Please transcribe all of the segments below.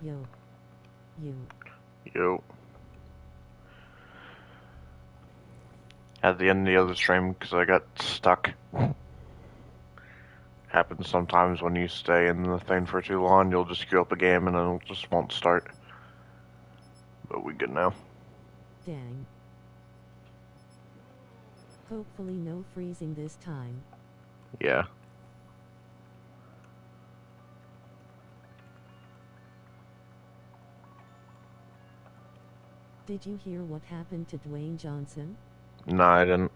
Yo. You. Yo. At the end of the other stream, because I got stuck. Happens sometimes when you stay in the thing for too long, you'll just queue up a game and then it just won't start. But we good now. Dang. Hopefully no freezing this time. Yeah. Did you hear what happened to Dwayne Johnson? No, I didn't.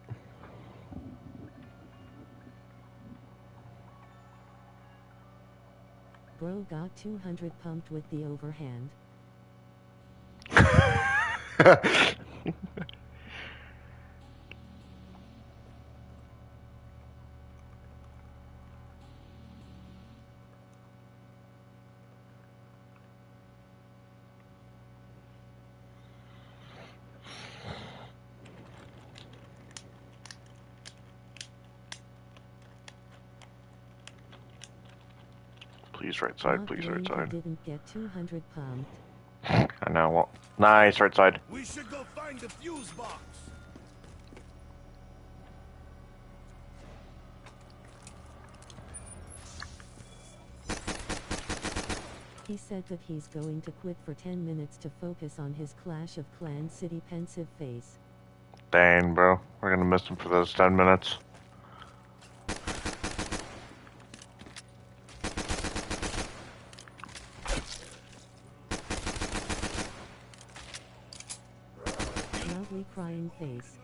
Bro got 200 pumped with the overhand. Please right side, Not please right Dwayne side. didn't get 200 pumped. I know. Well, nice, right side. We should go find the fuse box. He said that he's going to quit for 10 minutes to focus on his Clash of Clans City pensive face. Dang, bro. We're gonna miss him for those 10 minutes. Loudly crying face.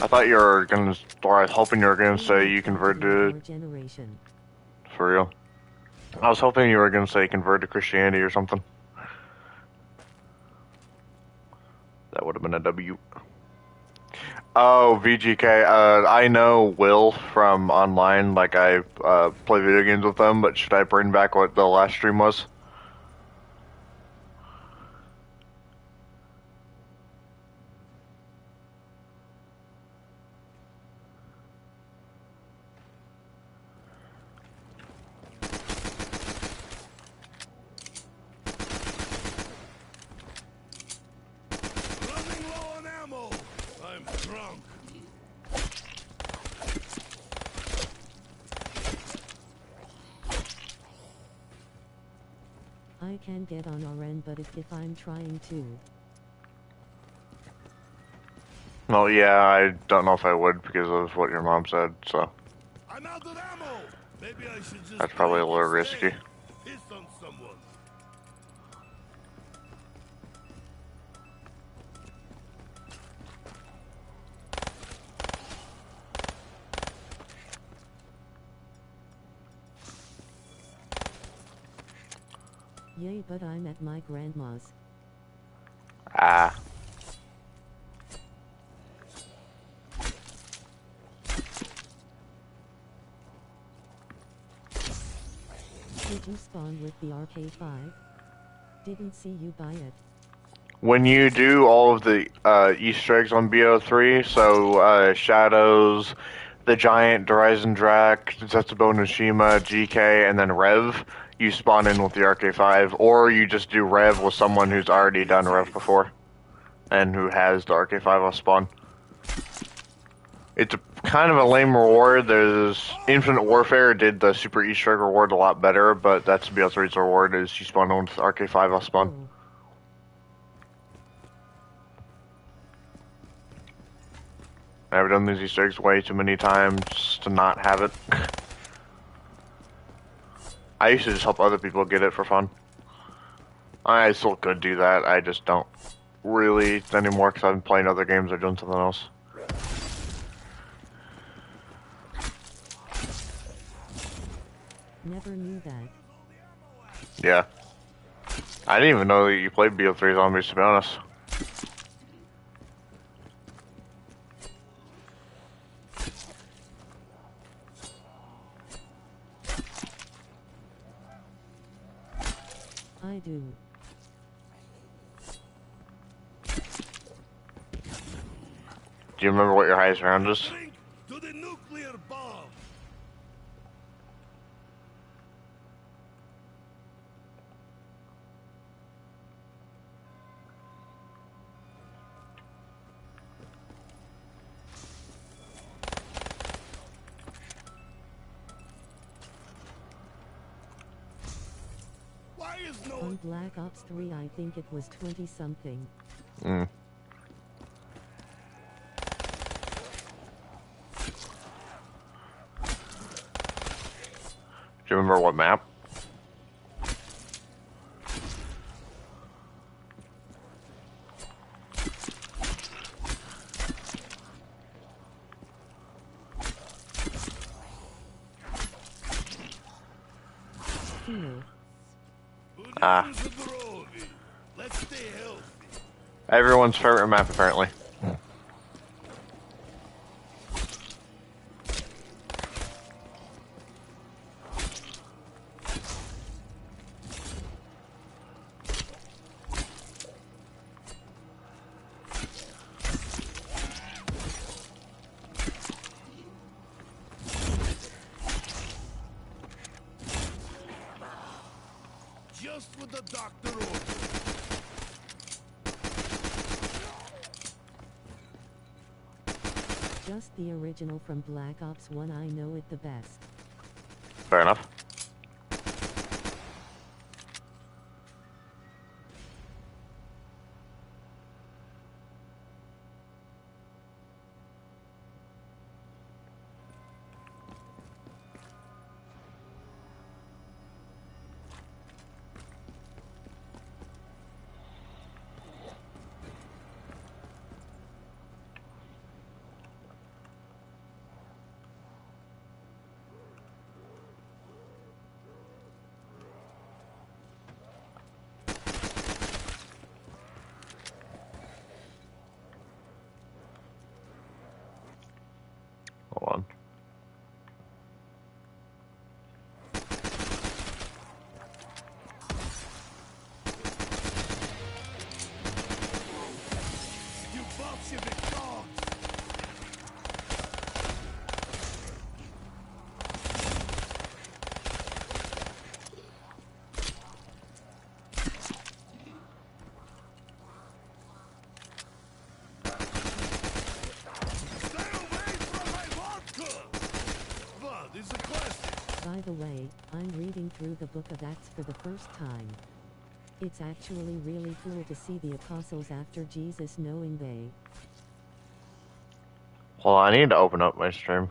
I thought you were gonna, or I was hoping you were gonna say you converted. Generation. For real. I was hoping you were gonna say convert to Christianity or something. That would have been a W. Oh, VGK. I know Will from online. Like, I play video games with them, but should I bring back what the last stream was? Running low on ammo. I'm drunk. I can get on RN, but if I'm trying to. Well, yeah, I don't know if I would because of what your mom said, so I'm out of ammo. Maybe I should just that's probably a wait little instead. risky. Piss on someone. Yay, but I'm at my grandma's. Ah. Did you spawn with the RK5? Didn't see you buy it. When you do all of the Easter eggs on BO3, so Shadows, the Giant, Horizon Drac, Zetsubo Nishima, GK, and then Rev, you spawn in with the RK5, or you just do Rev with someone who's already done Rev before, and who has the RK5 on spawn. It's a kind of a lame reward. There's Infinite Warfare did the Super Easter egg reward a lot better, but that's BO3's reward is you spawn in with RK5 on spawn. Oh. I've done these Easter eggs way too many times to not have it. I used to just help other people get it for fun. I still could do that, I just don't really anymore because I've been playing other games or doing something else. Never knew that. Yeah. I didn't even know that you played BO3 Zombies, to be honest. I do. Do you remember what your highest round is? no... On Black Ops 3 I think it was 20 something. Mm. Do you remember what map? No. Ah. Let's stay healthy. Everyone's favorite map, apparently. Just what the doctor ordered. Just the original from Black Ops 1, I know it the best. Fair enough. Hold on. You Bolshevik dogs! Stay away from my vodka! Well, this is a classic. By the way, I'm reading through the Book of Acts for the first time. It's actually really cool to see the apostles after Jesus knowing they... Well, I need to open up my stream.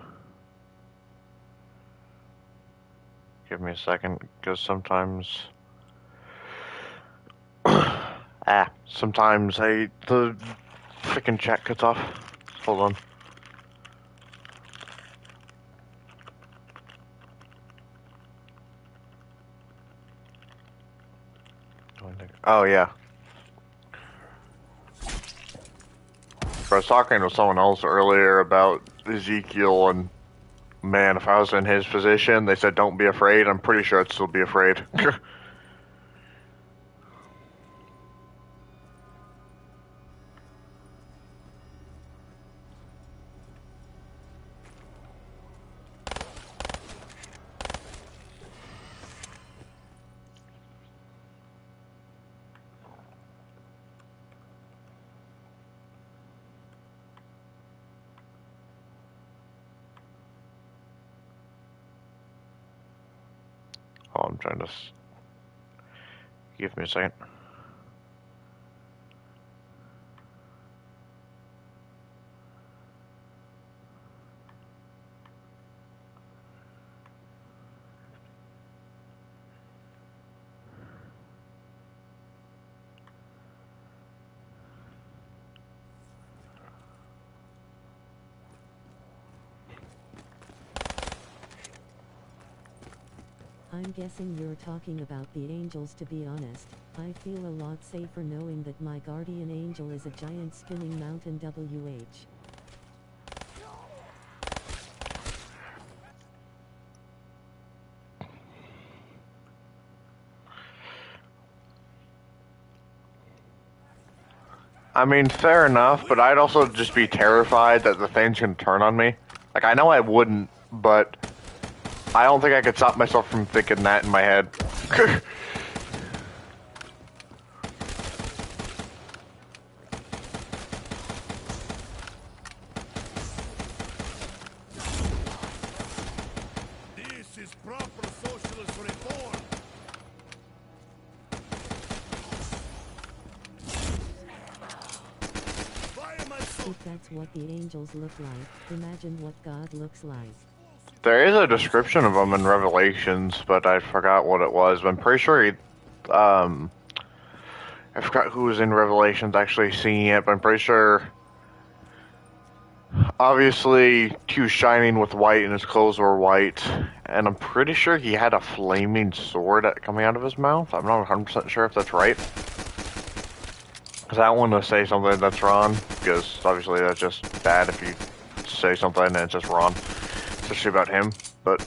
Give me a second, because sometimes... sometimes the freaking chat cuts off. Hold on. Oh, yeah. I was talking to someone else earlier about Ezekiel, and man, if I was in his position, they said don't be afraid. I'm pretty sure I'd still be afraid. Oh, I'm trying to... Give me a second. I'm guessing you're talking about the angels. To be honest, I feel a lot safer knowing that my guardian angel is a giant spinning mountain WH. I mean, fair enough, but I'd also just be terrified that the thing's gonna turn on me. Like, I know I wouldn't, but I don't think I could stop myself from thinking that in my head. This is proper socialist reform. If that's what the angels look like, imagine what God looks like. There is a description of him in Revelations, but I forgot what it was. But I'm pretty sure he, I forgot who was in Revelations actually seeing it, but I'm pretty sure, obviously, he was shining with white and his clothes were white, and I'm pretty sure he had a flaming sword coming out of his mouth. I'm not 100% sure if that's right. Because I don't want to say something that's wrong, because obviously that's just bad if you say something and it's just wrong. Especially about him, but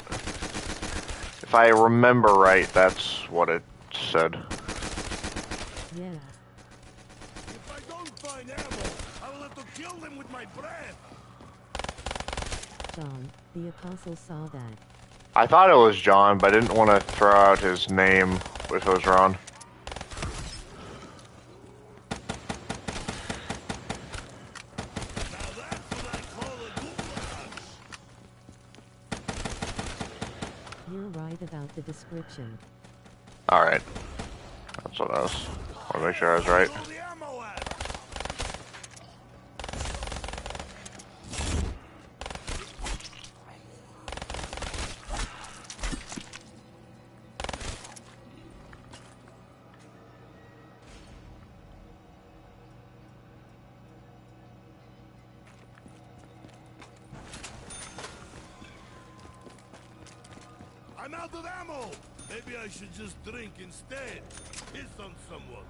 if I remember right, that's what it said. Yeah. If I don't find ammo, I will have to kill them with my breath. John, the apostle saw that. I thought it was John, but I didn't want to throw out his name if it was wrong. Now that's what I call a goulash. You're right about the description. Alright. That's what I was. I want to make sure I was right. Throw the ammo at. I'm out of ammo. Maybe I should just drink instead. Piss on someone.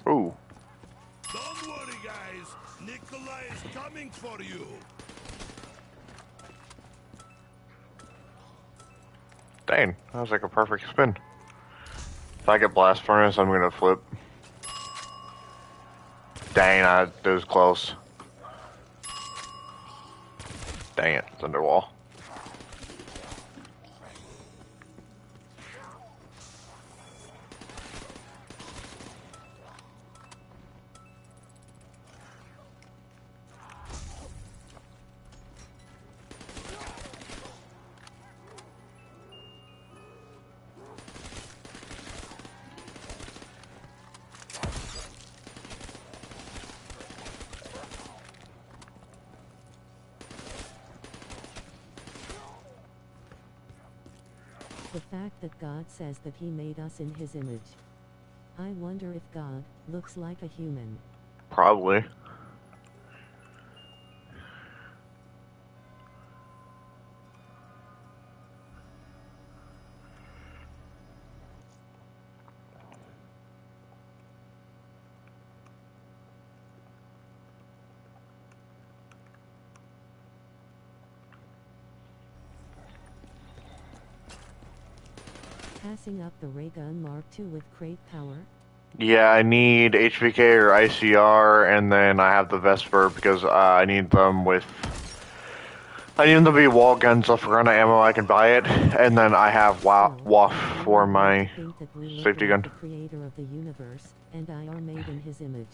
Ooh. Don't worry, guys. Nikolai is coming for you. Dang. That was like a perfect spin. If I get blast furnace, I'm gonna flip. Dang, that was close. Dang it, it's underwall. The fact that God says that he made us in his image. I wonder if God looks like a human. Probably. Passing up the ray gun Mark II with crate power. Yeah, I need HVK or ICR, and then I have the Vesper because I need them with. I need them to be wall guns, so if we're out of ammo, I can buy it, and then I have WAF for my safety gun. The creator of the universe, and I are made in his image.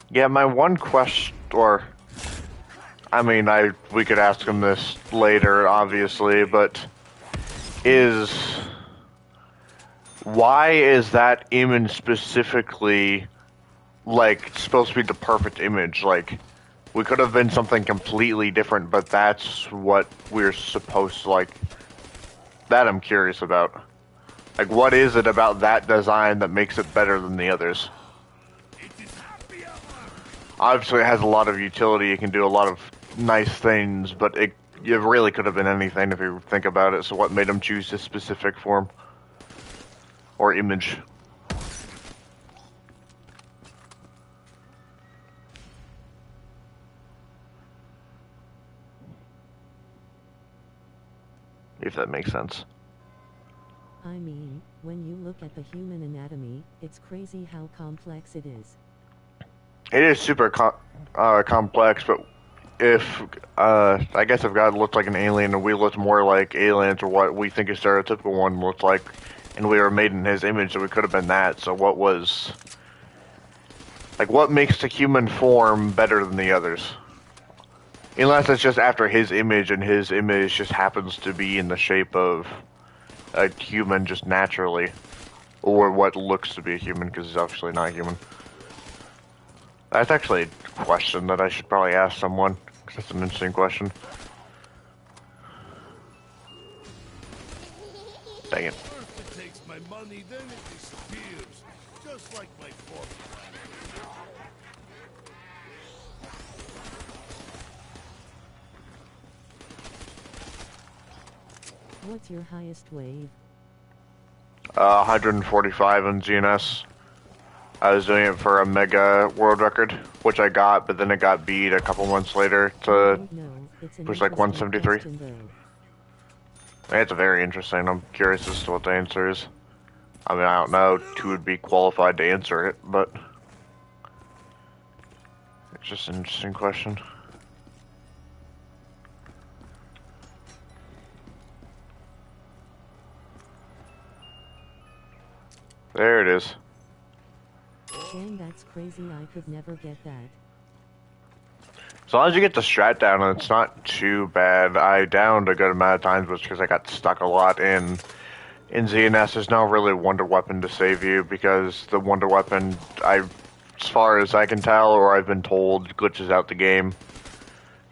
Yeah, my one question, or I mean, we could ask him this later, obviously, but why is that image specifically, like, supposed to be the perfect image? Like, we could have been something completely different, but that's what we're supposed to, like, that I'm curious about. Like, what is it about that design that makes it better than the others? Obviously, it has a lot of utility, it can do a lot of nice things, but it really could have been anything if you think about it, so what made them choose this specific form? Or image? If that makes sense. I mean, when you look at the human anatomy, it's crazy how complex it is. It is super complex, but if, I guess if God looked like an alien and we looked more like aliens or what we think a stereotypical one looks like, and we were made in his image, so we could have been that, so what was, like, what makes the human form better than the others? Unless it's just after his image, and his image just happens to be in the shape of a human just naturally, or what looks to be a human because he's obviously not human. That's actually a question that I should probably ask someone, because that's an interesting question. Dang it. First it takes my money, then it disappears. Just like my fortune. What's your highest wave? 145 in GNS. I was doing it for a mega world record, which I got, but then it got beat a couple months later to push like 173. It's very interesting. I'm curious as to what the answer is. I mean, I don't know who would be qualified to answer it, but it's just an interesting question. There it is. Dang, that's crazy. I could never get that. As long as you get the strat down, it's not too bad. I downed a good amount of times, was because I got stuck a lot in ZNS. There's no really wonder weapon to save you, because the wonder weapon, as far as I can tell, or I've been told, glitches out the game.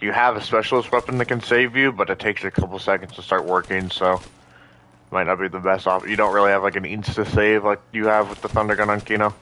You have a specialist weapon that can save you, but it takes a couple seconds to start working, so might not be the best option. You don't really have like an insta save like you have with the Thunder Gun on Kino.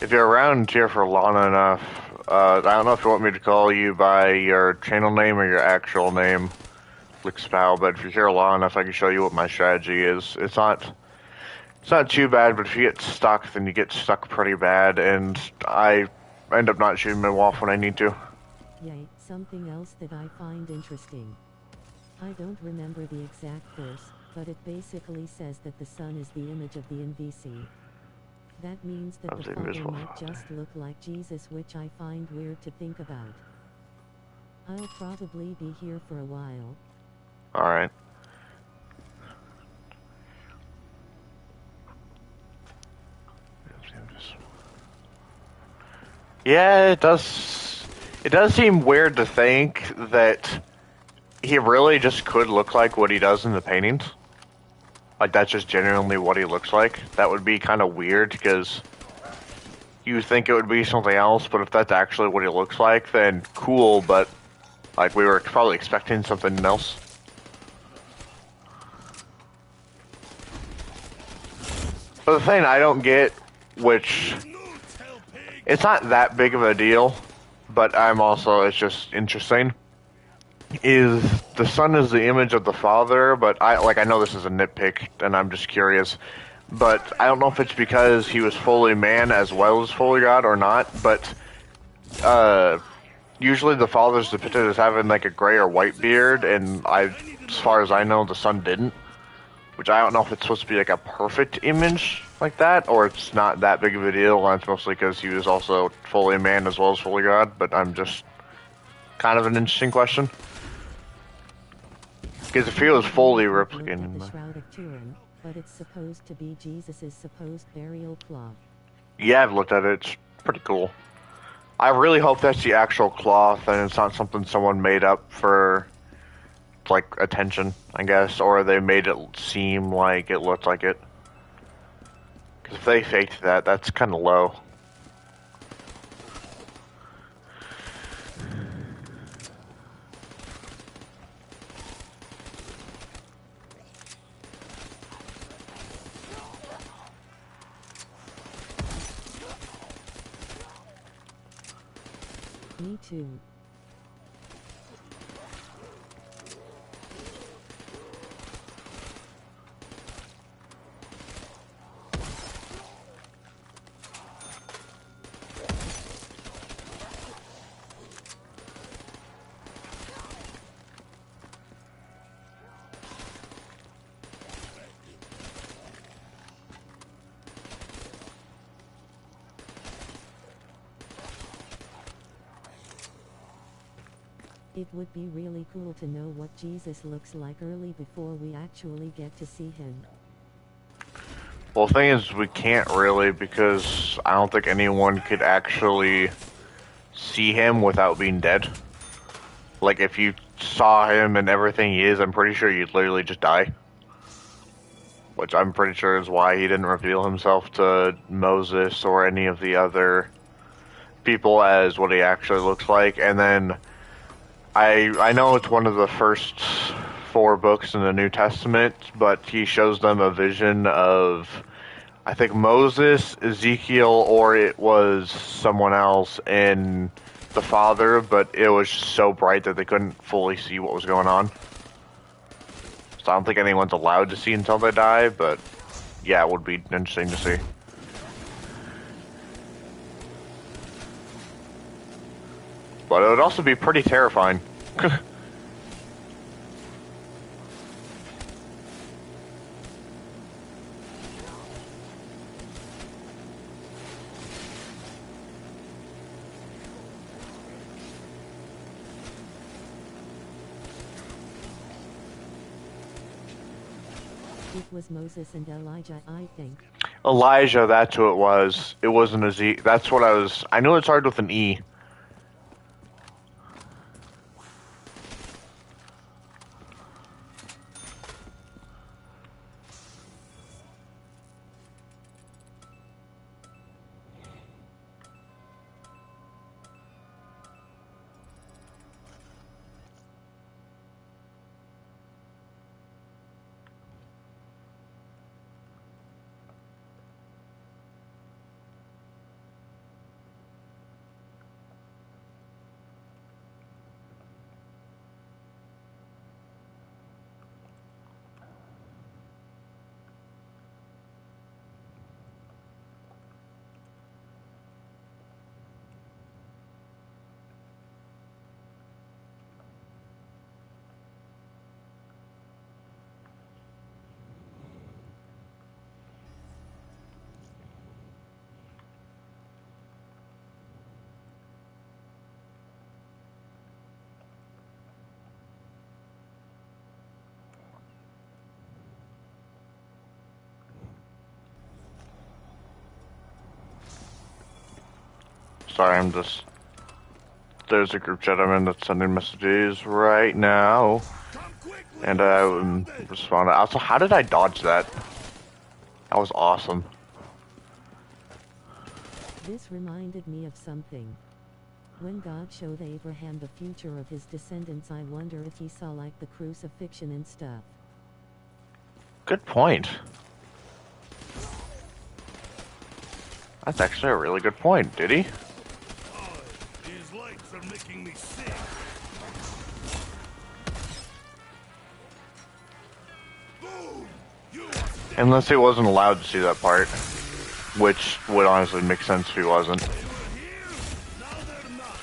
If you're around here for long enough, I don't know if you want me to call you by your channel name or your actual name, Lickspow, but if you're here long enough, I can show you what my strategy is. It's not too bad, but if you get stuck, then you get stuck pretty bad, and I end up not shooting my off when I need to. Yay, something else that I find interesting. I don't remember the exact verse, but it basically says that the sun is the image of the NVC. That means that the Father might just look like Jesus, which I find weird to think about. I'll probably be here for a while. Alright. Yeah, it does seem weird to think that he really just could look like what he does in the paintings. Like, that's just genuinely what he looks like. That would be kind of weird, because you think it would be something else, but if that's actually what he looks like, then cool, but, like, we were probably expecting something else. But the thing I don't get, which, it's not that big of a deal, but it's just interesting, is the son is the image of the Father, but I know this is a nitpick, and I'm just curious, but I don't know if it's because he was fully man as well as fully God or not, but usually the Father's depicted as having like a gray or white beard, and as far as I know, the son didn't, which I don't know if it's supposed to be like a perfect image like that, or it's not that big of a deal, and it's mostly because he was also fully man as well as fully God, but I'm just kind of an interesting question. Because if he was fully replicating the Shroud of Turin, but it's supposed to be Jesus' supposed burial cloth. Yeah, I've looked at it. It's pretty cool. I really hope that's the actual cloth and it's not something someone made up for, like, attention, I guess, or they made it seem like it looked like it. Because if they faked that, that's kind of low. Me too. It would be really cool to know what Jesus looks like early before we actually get to see him. Well, the thing is, we can't really, because I don't think anyone could actually see him without being dead. Like, if you saw him and everything he is, I'm pretty sure you'd literally just die. Which I'm pretty sure is why he didn't reveal himself to Moses or any of the other people as what he actually looks like. And then, I know it's one of the first 4 books in the New Testament, but he shows them a vision of, I think, Moses, Ezekiel, or it was someone else in the Father, but it was so bright that they couldn't fully see what was going on. So I don't think anyone's allowed to see until they die, but yeah, it would be interesting to see. But it would also be pretty terrifying. It was Moses and Elijah, I think. Elijah, that's who it was. It wasn't a Z. That's what I knew it started with an E. Sorry, there's a group chat I'm in that's sending messages right now. And I responded. Also, how did I dodge that? That was awesome. This reminded me of something. When God showed Abraham the future of his descendants, I wonder if he saw like the crucifixion and stuff. Good point. That's actually a really good point, did he? These lights are making me sick. Boom! Unless he wasn't allowed to see that part. Which would honestly make sense if he wasn't. They were here, now they're not.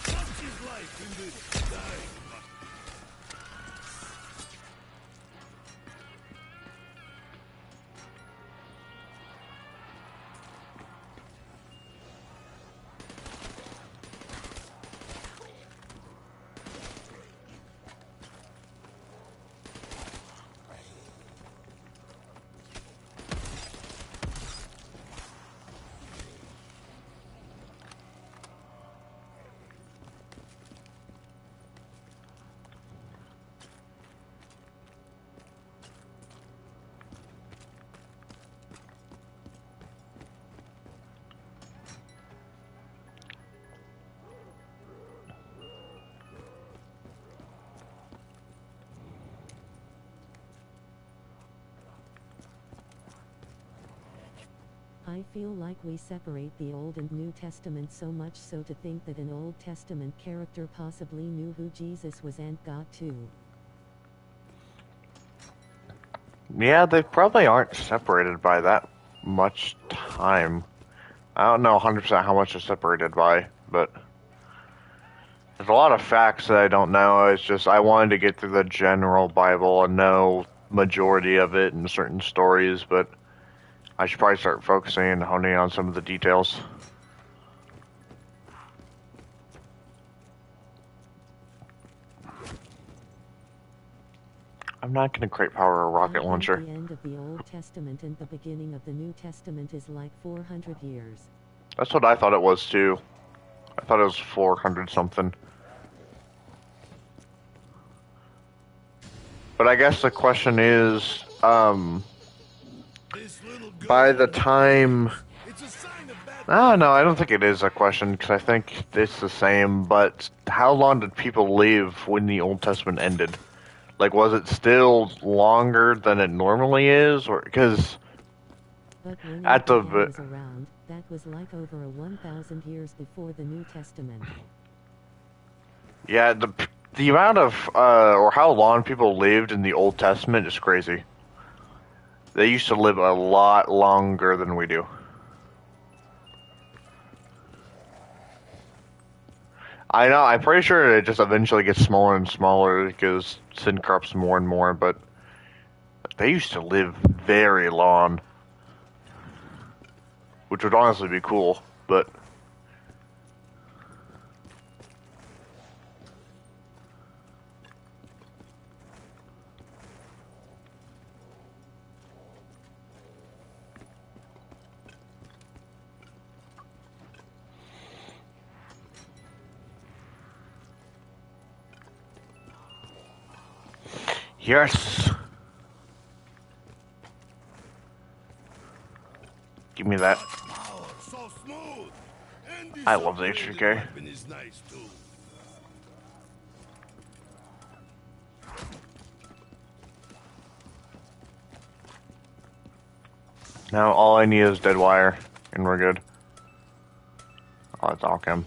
Such is life in this dying. I feel like we separate the Old and New Testament so much so to think that an Old Testament character possibly knew who Jesus was and God too. Yeah, they probably aren't separated by that much time. I don't know 100% how much they're separated by, but there's a lot of facts that I don't know. It's just I wanted to get through the general Bible and know majority of it and certain stories, but I should probably start focusing and honing on some of the details. I'm not gonna create power a rocket I think launcher. the end of the Old Testament and the beginning of the New Testament is like 400 years. That's what I thought it was too. I thought it was 400 something. But I guess the question is, This little girl by the time... It's a sign of bad Oh, no, I don't think it is a question, because I think it's the same, but how long did people live when the Old Testament ended? Like, was it still longer than it normally is? Or, because... But when At the Abraham was around, that was like over a 1,000 years before the New Testament. Yeah, the amount of, or how long people lived in the Old Testament is crazy. They used to live a lot longer than we do. I know, I'm pretty sure it just eventually gets smaller and smaller because sin corrupts more and more, but they used to live very long. Which would honestly be cool, but... Yes! Give me that. power, so smooth. And this I love the upgraded HVK. weapon is nice too. Now all I need is dead wire, and we're good. Oh, it's alchem.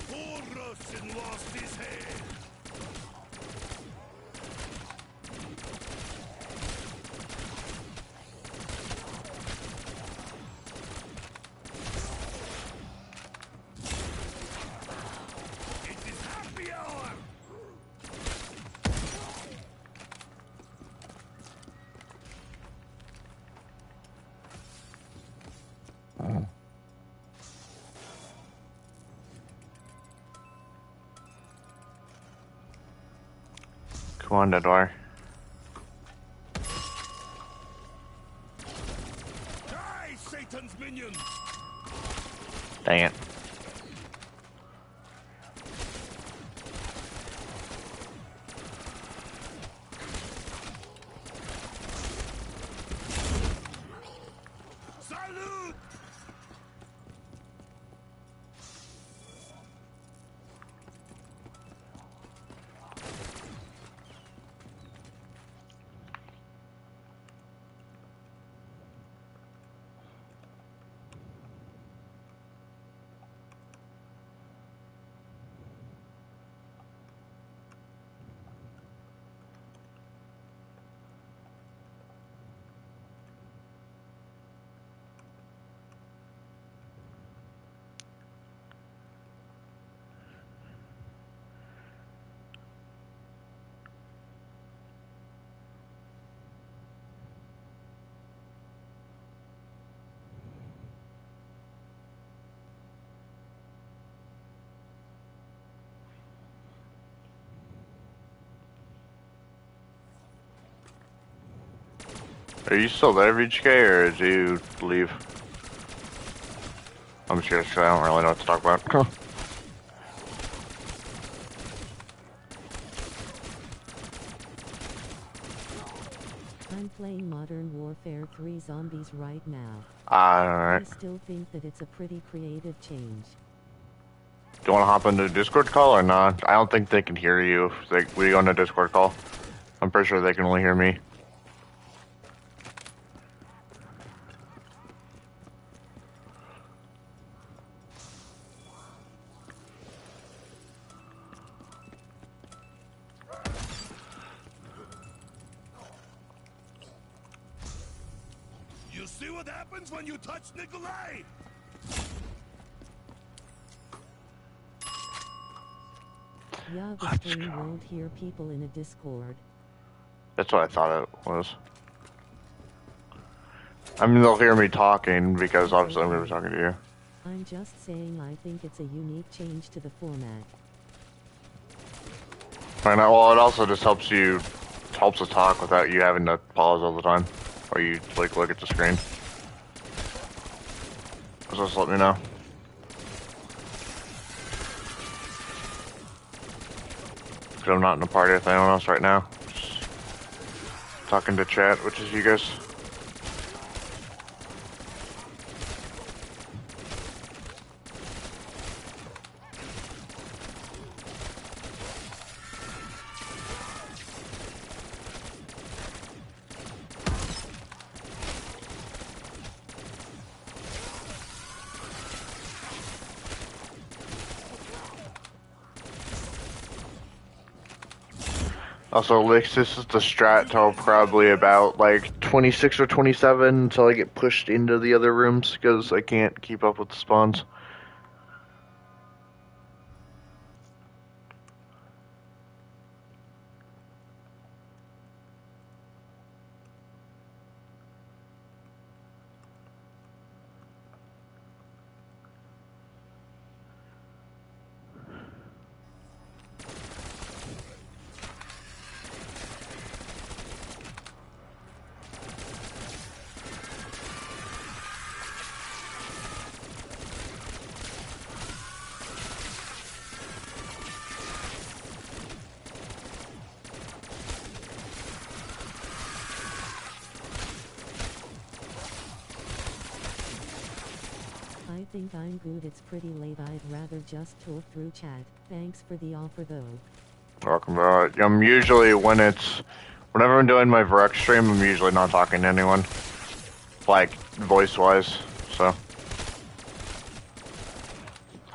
Poor Russian lost his head. It is happy hour. Come on, dead wire. Die, Satan's minions. Dang it. Salute. Are you still there, VGK, or did you leave? I'm just curious, 'cause I don't really know what to talk about. I'm playing Modern Warfare 3 Zombies right now. Alright. I still think that it's a pretty creative change. Do you want to hop into a Discord call or not? I don't think they can hear you. We go on a Discord call. I'm pretty sure they can only hear me. See what happens when you touch Nikolai? Yeah, the Let's stream go. won't hear people in a Discord. That's what I thought it was. I mean, they'll hear me talking because obviously I'm going to be talking to you. I'm just saying I think it's a unique change to the format. I know, well, it also just helps us talk without you having to pause all the time. Or you, like, look at the screen. So just let me know. Because I'm not in a party with anyone else right now. Just talking to chat, which is you guys. Also, Licks, this is the strat till probably about like 26 or 27 until I get pushed into the other rooms because I can't keep up with the spawns. I think I'm good. It's pretty late. I'd rather just talk through chat. Thanks for the offer though. Welcome back. I'm usually, whenever I'm doing my Verruckt stream, I'm usually not talking to anyone. Like, voice-wise, so.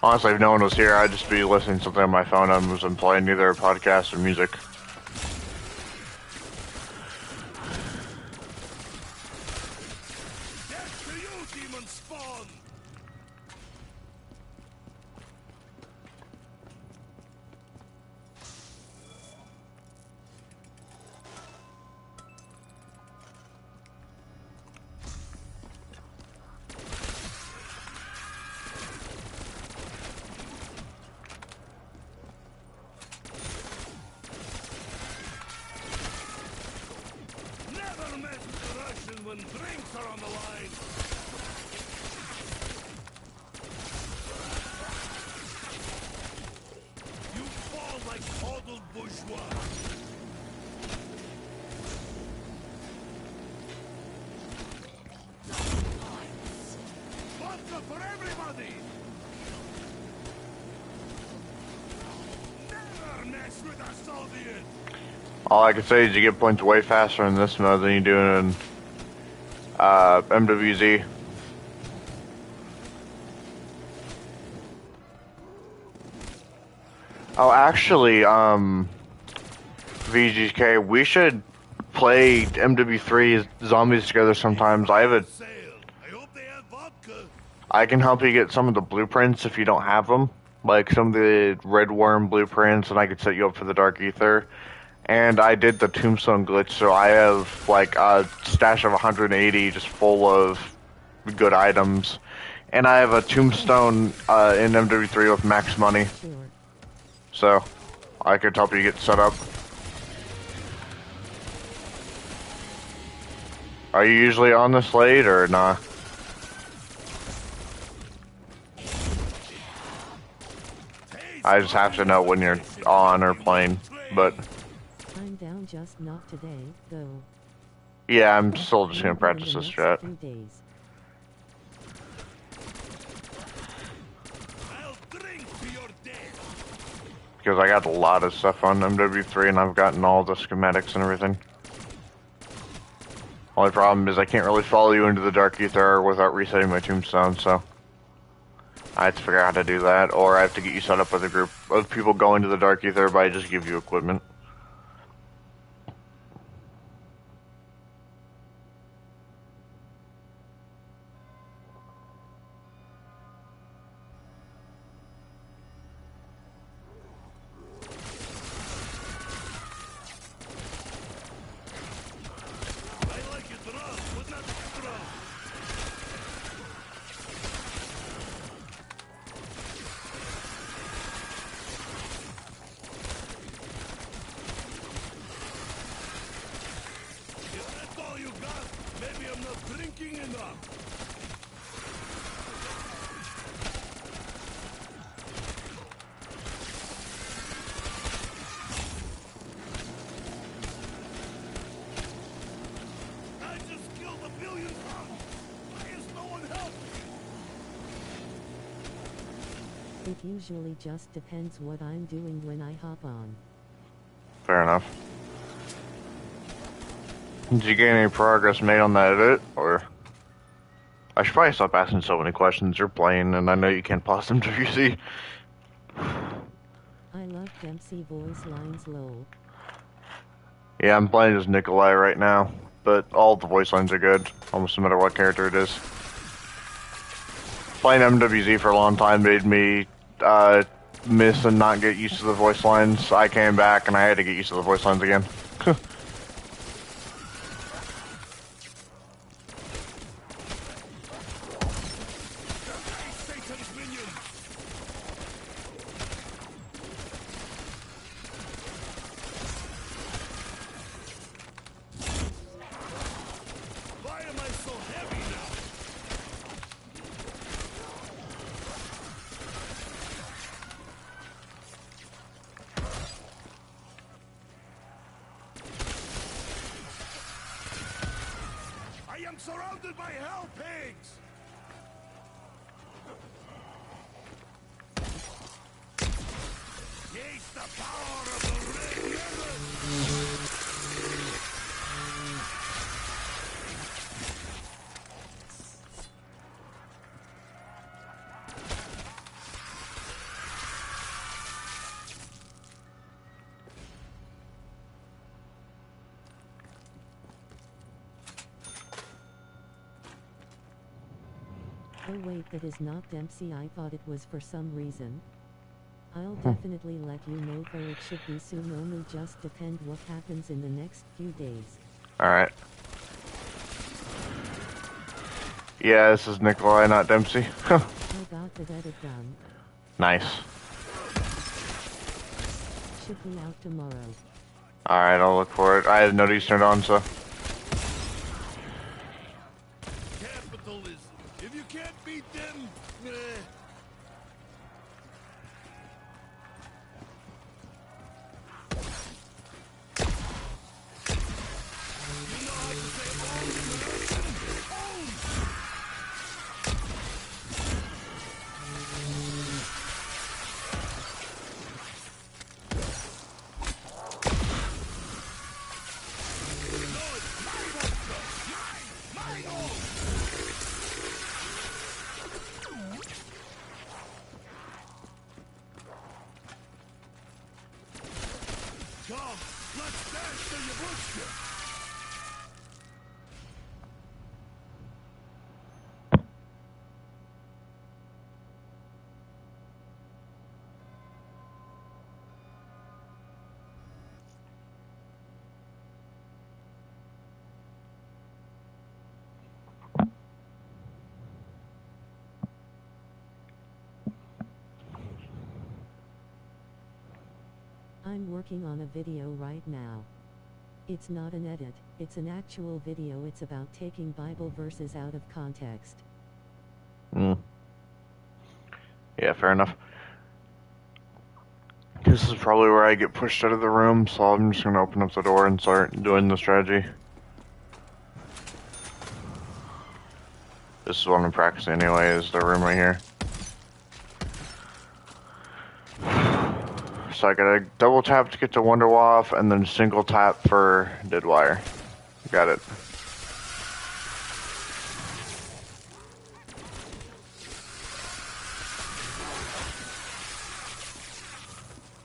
Honestly, if no one was here, I'd just be listening to something on my phone. I wasn't playing either a podcast or music. Death to you, demon spawn! Never mess with the Russian when drinks are on the line! You fall like coddled bourgeois! Vodka for everybody! Never mess with a Soviet! All I can say is you get points way faster in this mode than you do in MWZ. Oh, actually, VGK, we should play MW3 zombies together sometimes. Sale. I hope they have vodka. I can help you get some of the blueprints if you don't have them. Like some of the Red Worm blueprints, and I could set you up for the Dark Ether. And I did the Tombstone glitch, so I have like a stash of 180 just full of good items. And I have a Tombstone in MW3 with max money. Sure. So I could help you get set up. Are you usually on this late or nah? I just have to know when you're on or playing, but I'm down, just not today, though. yeah, I'm still just gonna Maybe in practice the this next strat. few days. I'll drink to your death. Because I got a lot of stuff on MW3 and I've gotten all the schematics and everything. Only problem is I can't really follow you into the Dark Ether without resetting my Tombstone, so I have to figure out how to do that, or I have to get you set up with a group of people going to the Dark Ether, but I just give you equipment. It usually just depends what I'm doing when I hop on. Fair enough. Did you get any progress made on that edit, or? I should probably stop asking so many questions. You're playing, and I know you can't pause them to see. I love Dempsey voice lines lol. Yeah, I'm playing as Nikolai right now, but all the voice lines are good, almost no matter what character it is. Playing MWZ for a long time made me miss and not get used to the voice lines. I came back and I had to get used to the voice lines again. Why am I so heavy now? I am surrounded by hell pigs! Taste the power of the red river! Oh wait, that is not Dempsey, I thought it was for some reason. I'll definitely let you know, though it should be soon, only just depend what happens in the next few days. Alright. Yeah, this is Nikolai, not Dempsey. I got the edit done. Nice. Should be out tomorrow. Alright, I'll look for it. I had noticed turned on, so. Capitalism. If you can't beat them, you know how to say come, let's dance to your butcher. I'm working on a video right now. It's not an edit, it's an actual video. It's about taking Bible verses out of context. Yeah, fair enough. This is probably where I get pushed out of the room, so I'm just gonna open up the door and start doing the strategy. This is what I'm practicing anyway, is the room right here. So I gotta double tap to get to Wonder Waff, and then single tap for Dead Wire. Got it.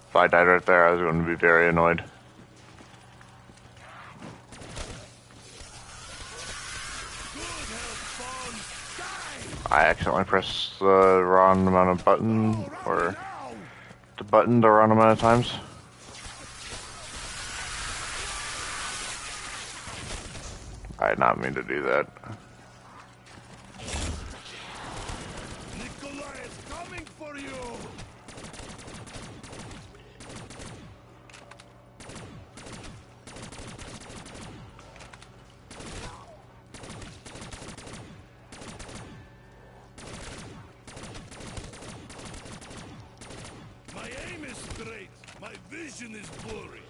If I died right there, I was going to be very annoyed. I accidentally pressed the wrong amount of button, or the button the wrong amount of times. I did not mean to do that. Nikolai is coming for you! My aim is straight. My vision is blurry.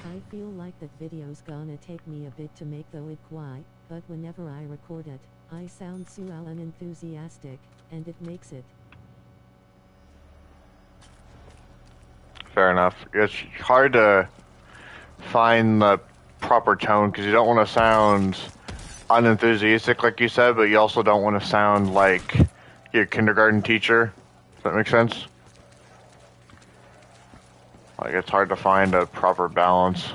I I feel like that video's gonna take me a bit to make though it quiet, but whenever I record it, I sound so unenthusiastic, and it makes it. Fair enough. It's hard to find the proper tone because you don't want to sound unenthusiastic like you said, but you also don't want to sound like your kindergarten teacher. Does that make sense? Like, it's hard to find a proper balance.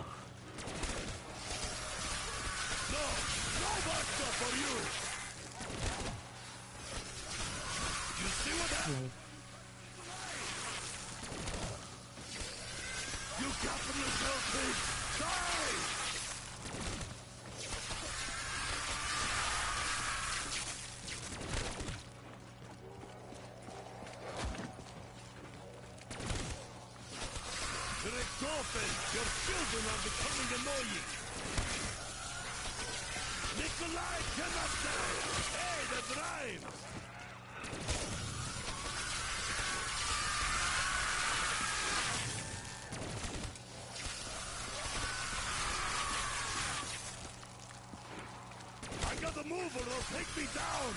Your children are becoming annoying. Nikolai cannot die. Hey, that rhymes. I gotta move or they'll take me down.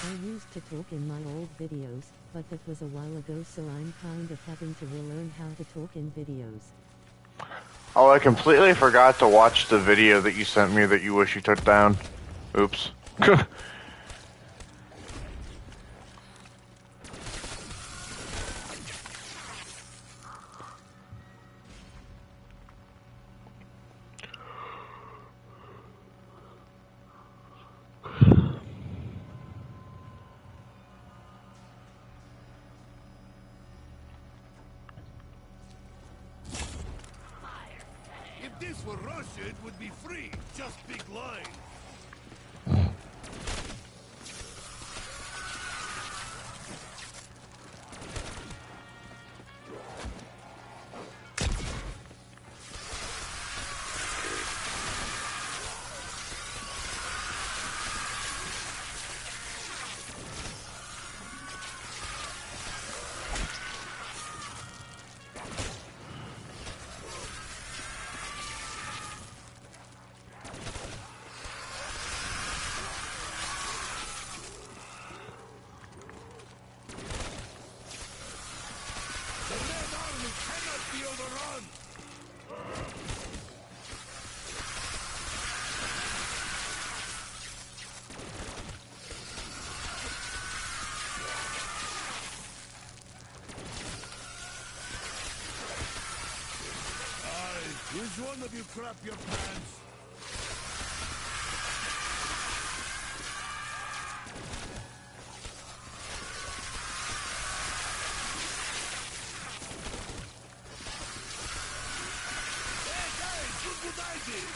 I used to talk in my old videos, but that was a while ago, so I'm kind of having to relearn how to talk in videos. Oh, I completely forgot to watch the video that you sent me that you wish you took down. Oops. If this were Russia, it would be free. Just big line. Which one of you crap your pants? Hey guys, look what I did!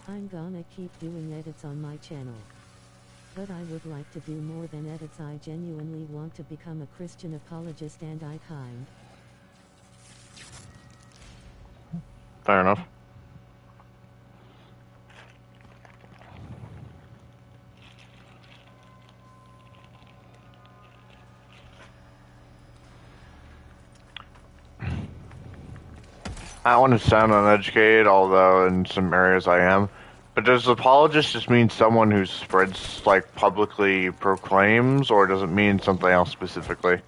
I'm gonna keep doing edits on my channel. But I would like to do more than edits. I genuinely want to become a Christian apologist, and I kind. Fair enough. I don't want to sound uneducated, although in some areas I am. But does apologist just mean someone who spreads, like, publicly proclaims, or does it mean something else specifically? I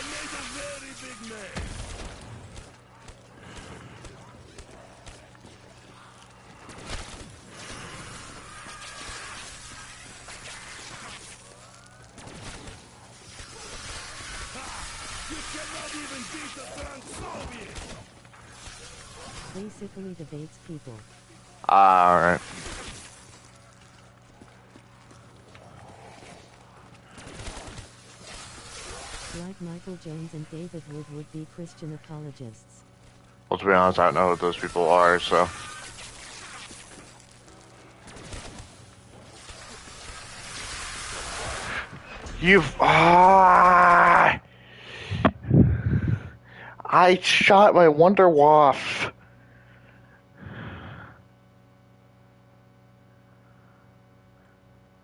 made a very big mess. You cannot even beat the Frank Soviet! Basically debates people. Alright. Like Michael Jones and David Wood be Christian apologists. Well, to be honest, I don't know what those people are, so... You've... I shot my Wonder Waff.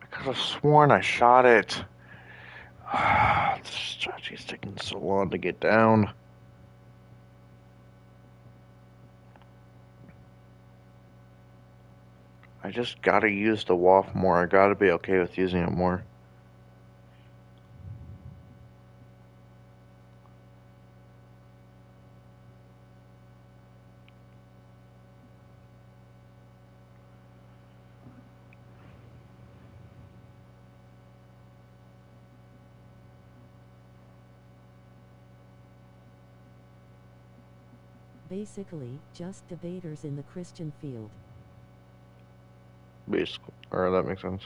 I could have sworn I shot it. This strategy's taking so long to get down. I just gotta use the WAF more. I gotta be okay with using it more. Basically, just debaters in the Christian field. Basically, or that makes sense.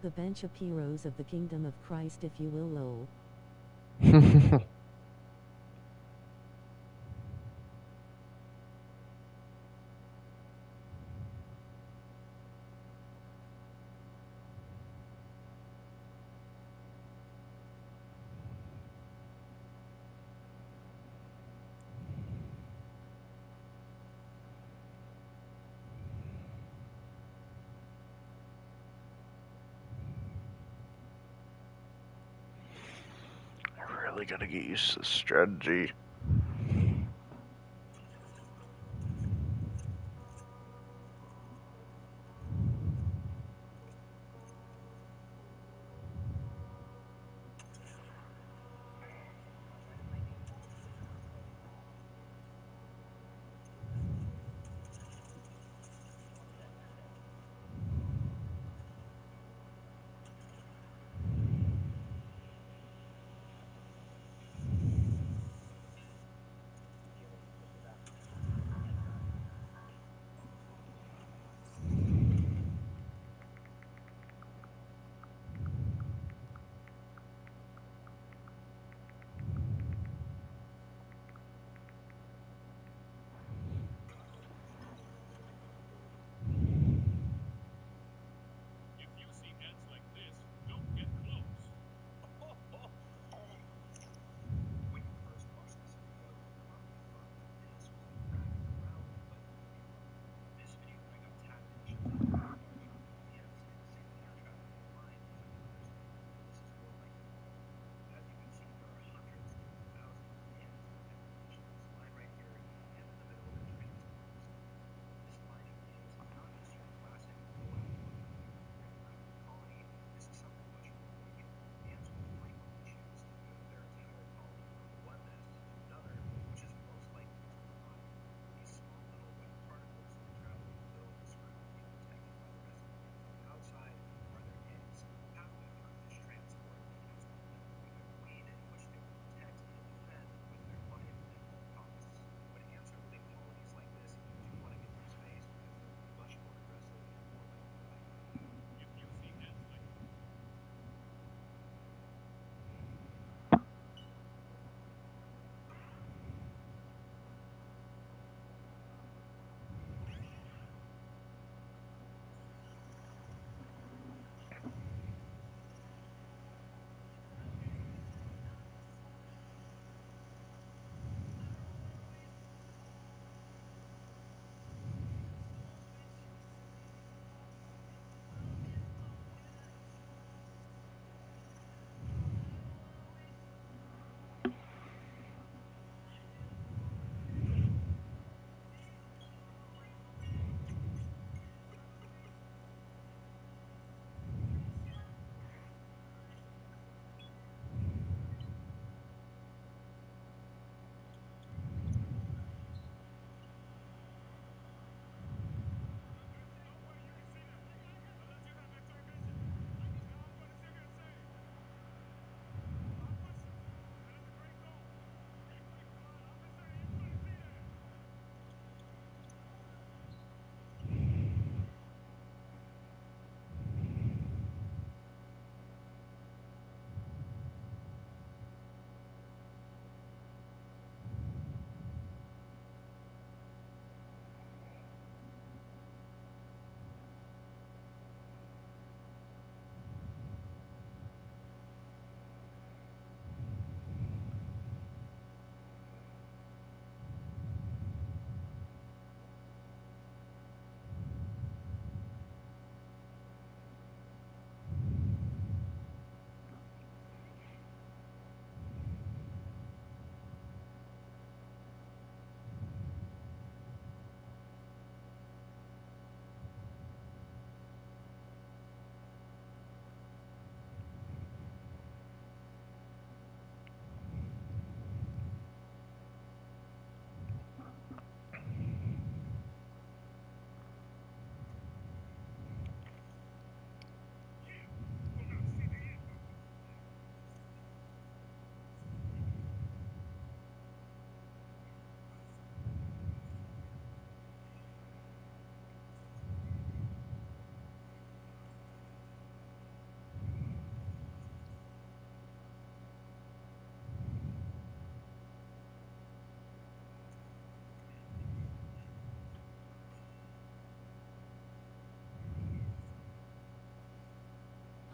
The bench of heroes of the kingdom of Christ, if you will, lol. I really gotta get used to this strategy.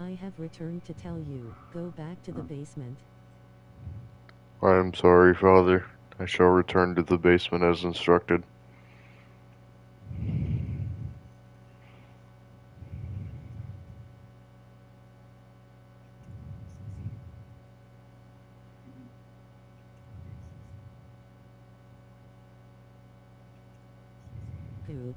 I have returned to tell you, go back to the basement. I am sorry, Father. I shall return to the basement as instructed. Good.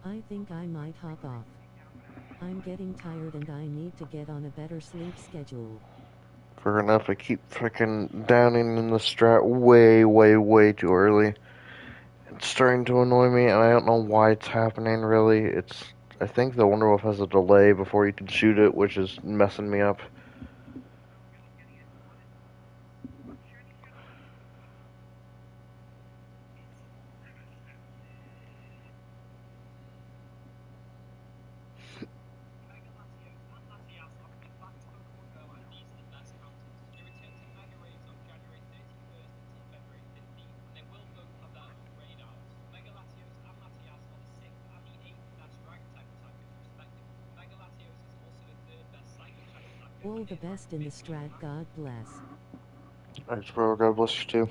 I think I might hop off. I'm getting tired and I need to get on a better sleep schedule. Fair enough, I keep freaking downing in the strat way too early. It's starting to annoy me, and I don't know why it's happening, really. I think the Wonderwolf has a delay before you can shoot it, which is messing me up. All the best in the strat, God bless. Alright, bro, God bless you too.